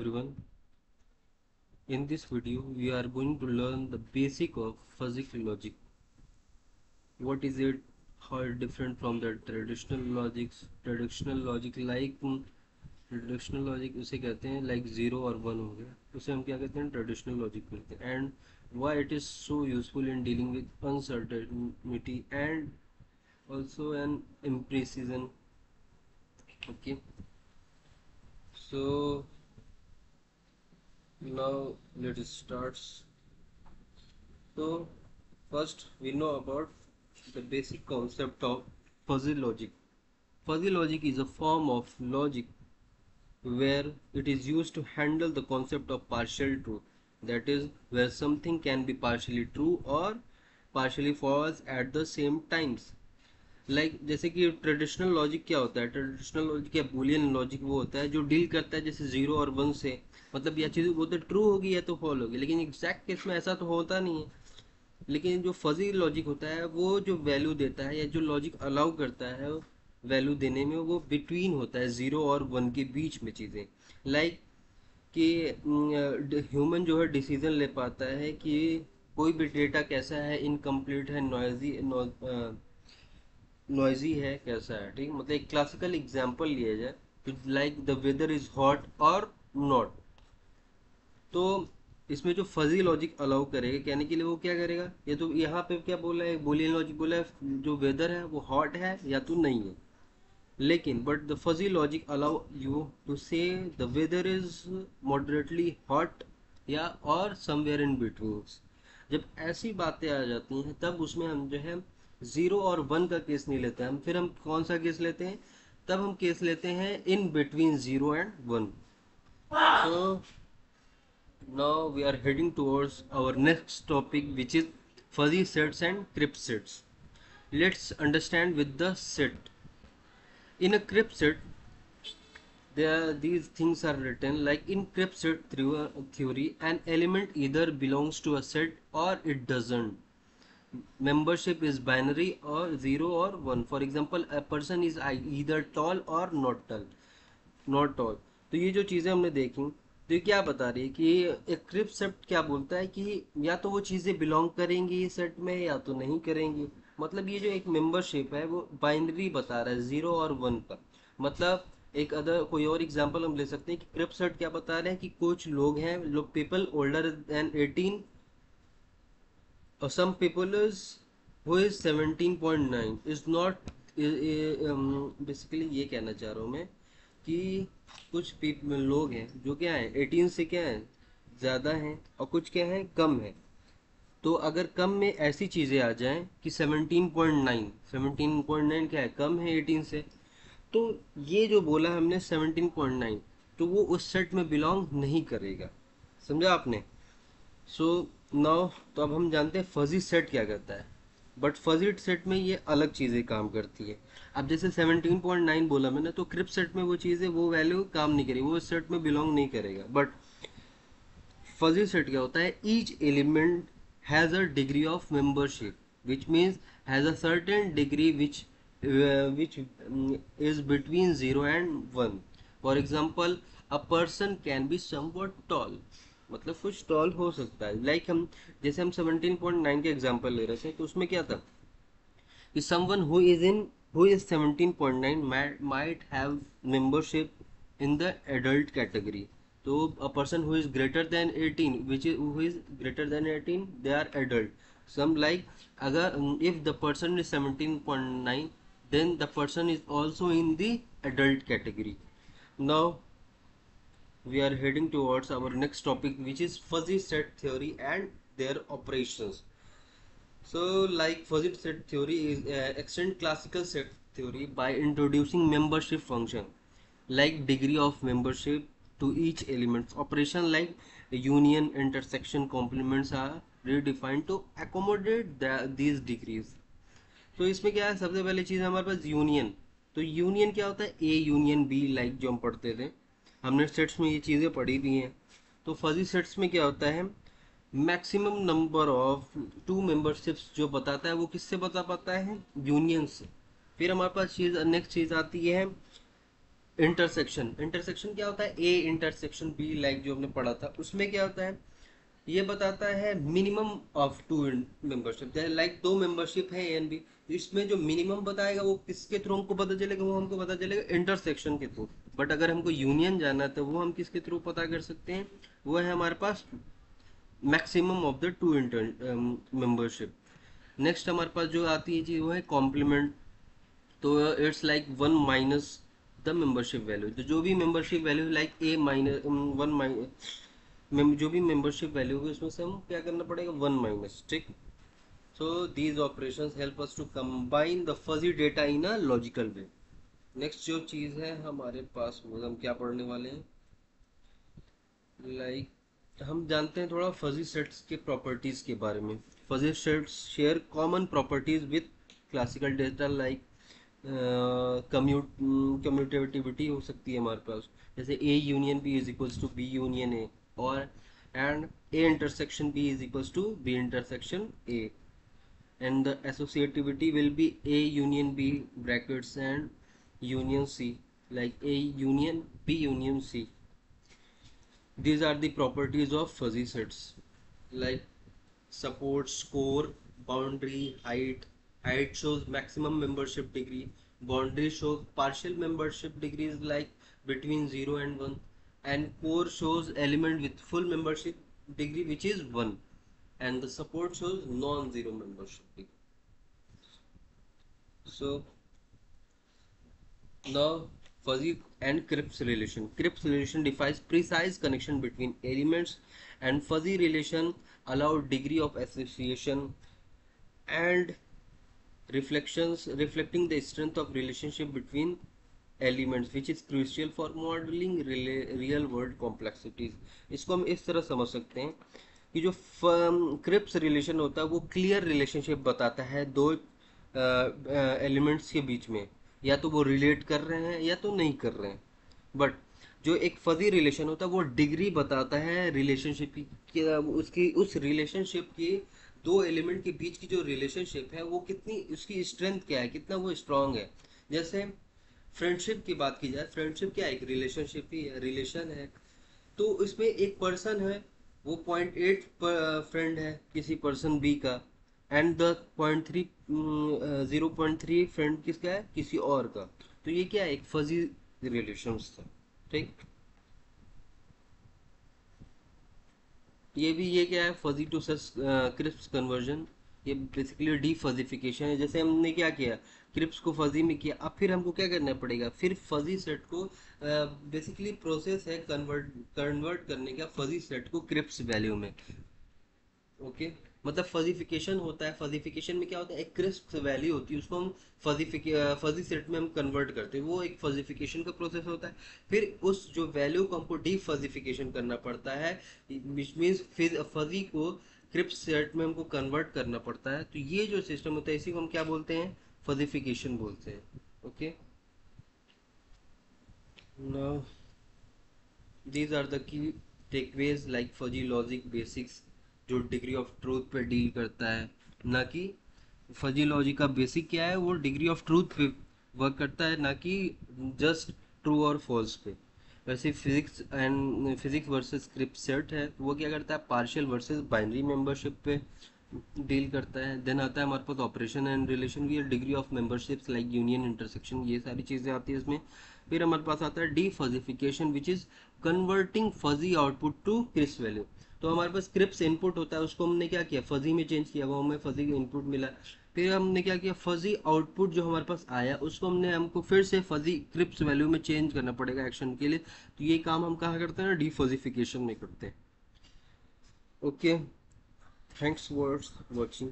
everyone. In this video, we are going to learn the basic of fuzzy logic. What is it? How it different from the traditional logics? Traditional logic उसे कहते हैं like zero और one हो गया. उसे हम क्या कहते हैं? Traditional logic कहते हैं. And why it is so useful in dealing with uncertainty and also an imprecision. Okay. So now let us start. So first we know about the basic concept of fuzzy logic. Fuzzy logic is a form of logic where it is used to handle the concept of partial truth. That is, where something can be partially true or partially false at the same times. जैसे कि traditional logic क्या होता है? Traditional logic या Boolean logic वो होता है जो डील करता है जैसे जीरो और वन से, मतलब यह चीज़ वो तो ट्रू होगी या तो फॉल होगी, लेकिन एग्जैक्ट केस में ऐसा तो होता नहीं है. लेकिन जो फजी लॉजिक होता है वो जो वैल्यू देता है या जो लॉजिक अलाउ करता है वैल्यू देने में, वो बिटवीन होता है जीरो और वन के बीच में चीज़ें. लाइक कि ह्यूमन जो है डिसीजन ले पाता है कि कोई भी डेटा कैसा है, इनकम्प्लीट है, नॉइजी है, कैसा है. ठीक, मतलब एक क्लासिकल एग्जांपल लिया जाए तो like the weather is hot और नॉट. तो इसमें जो फजी लॉजिक अलाउ करेगा कहने के लिए वो क्या करेगा, ये तो यहाँ पे क्या बोला है, बुलियन लॉजिक बोला है जो वेदर है वो हॉट है या तो नहीं है. लेकिन but the fuzzy logic allow you to say the weather is moderately hot या और समवेयर इन बिटवीन. जब ऐसी बातें आ जाती हैं तब उसमें हम जो है जीरो और वन का केस नहीं लेते हम. फिर हम कौन सा केस लेते हैं? तब हम केस लेते हैं in between zero and one. So now we are heading towards our next topic, which is fuzzy sets and crypt sets. Let's understand with the set. In a crypt set, these things are written like in crypt set theory, an element either belongs to a set or it doesn't. Membership is binary or zero or one. For example, a person is either tall or not tall. तो ये जो चीज़ें हमने देखी, तो ये क्या बता रही है कि एक क्रिप सेट क्या बोलता है कि या तो वो चीज़ें बिलोंग करेंगी सेट में या तो नहीं करेंगी. मतलब ये जो एक मेंबरशिप है वो बाइनरी बता रहा है, जीरो और वन का. मतलब एक अदर कोई और एग्जांपल हम ले सकते हैं कि क्रिप सेट क्या बता रहे हैं कि कुछ लोग हैं, लोग पीपल ओल्डर देन 18 और some people is who is 17.9 is not. Basically ये कहना चाह रहा हूँ मैं कि कुछ लोग हैं जो क्या है 18 से क्या है ज़्यादा हैं और कुछ क्या है कम है. तो अगर कम में ऐसी चीज़ें आ जाएं कि 17.9 क्या है, कम है 18 से, तो ये जो बोला हमने 17.9, तो वो उस सेट में बिलोंग नहीं करेगा. समझा आपने? सो नाउ तो अब हम जानते हैं फजी सेट क्या करता है. बट फजी सेट में ये अलग चीज़ें काम करती है. अब जैसे 17.9 बोला मैंने, तो क्रिप सेट में वो चीज़ें वो वैल्यू काम नहीं करेगी, वो सेट में बिलोंग नहीं करेगा. बट फजी सेट क्या होता है, each element has a degree of membership which means has a certain degree which is between 0 and 1. For example a person can be somewhat tall, मतलब कुछ टॉल हो सकता है. लाइक हम जैसे हम 17.9 के एग्जांपल ले रहे थे, तो उसमें क्या था कि someone who is 17.9 might have membership in the adult category. तो a person who is greater than 18, who is greater than 18, they are adult. Some like अगर if the person is 17.9, then the person is also in the adult category. Now we are heading towards our next topic, which is fuzzy set theory and their operations. So like fuzzy set theory is extend classical set theory by introducing membership function like degree of membership to each element. Operation like union, intersection, complements are redefined to accommodate these degrees. तो इसमें क्या है, सबसे पहले चीज़ हमारे पास union. तो union क्या होता है, ए यूनियन बी, लाइक जो हम पढ़ते थे, हमने सेट्स में ये चीज़ें पढ़ी भी हैं. तो फजी सेट्स में क्या होता है, maximum number of two memberships जो बताता है वो किससे बता पाता है, यूनियन से. फिर हमारे पास चीज़ नेक्स्ट चीज़ आती है इंटरसेक्शन, इंटरसेक्शन क्या होता है, ए इंटरसेक्शन बी, लाइक जो हमने पढ़ा था उसमें क्या होता है, ये बताता है मिनिमम ऑफ टू मेंबरशिप, जैसे लाइक दो मेंबरशिप है ए एंड बी, तो इसमें जो मिनिमम बताएगा वो किसके थ्रू हमको पता चलेगा, वो हमको पता चलेगा इंटरसेक्शन के थ्रू। बट अगर हमको यूनियन जाना है तो वो हम किसके थ्रू पता कर सकते हैं, वो है हमारे पास maximum of the two inter membership. Next हमारे पास जो आती है चीज वो है कॉम्प्लीमेंट। तो it's like one minus the membership value, तो जो भी membership value like a minus one minus, जो भी मेंबरशिप वैल्यू होगी उसमें से हम क्या करना पड़ेगा, वन माइनस, ठीक। So these operations help us to combine the fuzzy data in a logical way. Next जो चीज़ है हमारे पास वो हम क्या पढ़ने वाले हैं, लाइक हम जानते हैं थोड़ा फजी सेट्स के प्रॉपर्टीज के बारे में। Fuzzy sets share common properties with classical data, like commutativity हो सकती है हमारे पास, जैसे A union B is equals to B union A, और and A intersection B is equals to B intersection A, and the associativity will be A union B brackets and union C, like A union B union C. These are the properties of fuzzy sets, like support, score, boundary, height shows maximum membership degree, boundary shows partial membership degrees like between 0 and 1, and core shows element with full membership degree which is 1, and the support shows non-zero membership degree. So now fuzzy and Cripps relation. Cripps relation defines precise connection between elements, and fuzzy relation allow degree of association and reflections reflecting the strength of relationship between elements which is crucial for modeling real world complexities. इसको हम इस तरह समझ सकते हैं कि जो Cripps relation होता है वो क्लियर रिलेशनशिप बताता है दो एलिमेंट्स के बीच में, या तो वो रिलेट कर रहे हैं या तो नहीं कर रहे हैं। बट जो एक फजी रिलेशन होता है वो डिग्री बताता है रिलेशनशिप की, उसकी उस रिलेशनशिप की दो एलिमेंट के बीच की जो रिलेशनशिप है वो कितनी, उसकी स्ट्रेंथ क्या है, कितना वो स्ट्रांग है। जैसे फ्रेंडशिप की बात की जाए, फ्रेंडशिप क्या है, एक रिलेशनशिप ही है, रिलेशन है। तो इसमें एक पर्सन है, वो 0.8 फ्रेंड है किसी पर्सन बी का, एंड द 0.3 0.3 फ्रेंड किसका है, किसी और का। तो ये क्या है, एक फजी रिलेशन था, ठीक। ये क्या है, fuzzy to such crisp conversion, ये बेसिकली डीफजिफिकेशन है। जैसे हमने क्या किया, क्रिप्स को फजी में किया, अब फिर हमको क्या करना पड़ेगा, फिर फजी सेट को बेसिकली प्रोसेस है कन्वर्ट करने का फजी सेट को क्रिप्स वैल्यू में। ओके, मतलब फजीफिकेशन होता है, फजीफिकेशन में क्या होता है, एक क्रिस्प वैल्यू होती है उसको हम फजी सेट में हम कन्वर्ट करते हैं, वो एक फजीफिकेशन का प्रोसेस होता है। फिर उस जो वैल्यू को हमको डीफजिफिकेशन करना पड़ता है, विच मीन्स फिर फजी को क्रिप्स सेट में हमको कन्वर्ट करना पड़ता है। तो ये जो सिस्टम होता है इसी को हम क्या बोलते हैं, फजीफिकेशन बोलते हैं। Okay, now these are the key takeaways, like fuzzy logic basics जो डिग्री ऑफ ट्रूथ पे डील करता है, ना कि फजी लॉजिक का बेसिक क्या है, वो डिग्री ऑफ ट्रूथ पे वर्क करता है, ना कि जस्ट ट्रू और फॉल्स पे। वैसे फिजिक्स वर्सेस क्रिप्ट सेट है, वो क्या करता है, पार्शियल वर्सेस बाइनरी मेंबरशिप पे डील करता है। देन आता है हमारे पास ऑपरेशन एंड रिलेशन की degree of memberships like union, intersection, ये सारी चीज़ें आती है इसमें। फिर हमारे पास आता है defuzzification which is converting fuzzy output to crisp value. तो हमारे पास क्रिप्स इनपुट होता है, उसको हमने क्या किया, फजी में चेंज किया, वो हमें फजी इनपुट मिला। फिर हमने क्या किया, फजी आउटपुट जो हमारे पास आया उसको हमको फिर से फजी क्रिप्स वैल्यू में चेंज करना पड़ेगा एक्शन के लिए। तो ये काम हम कहाँ करते हैं, डीफजिफिकेशन में करते हैं। Okay, thanks for watching.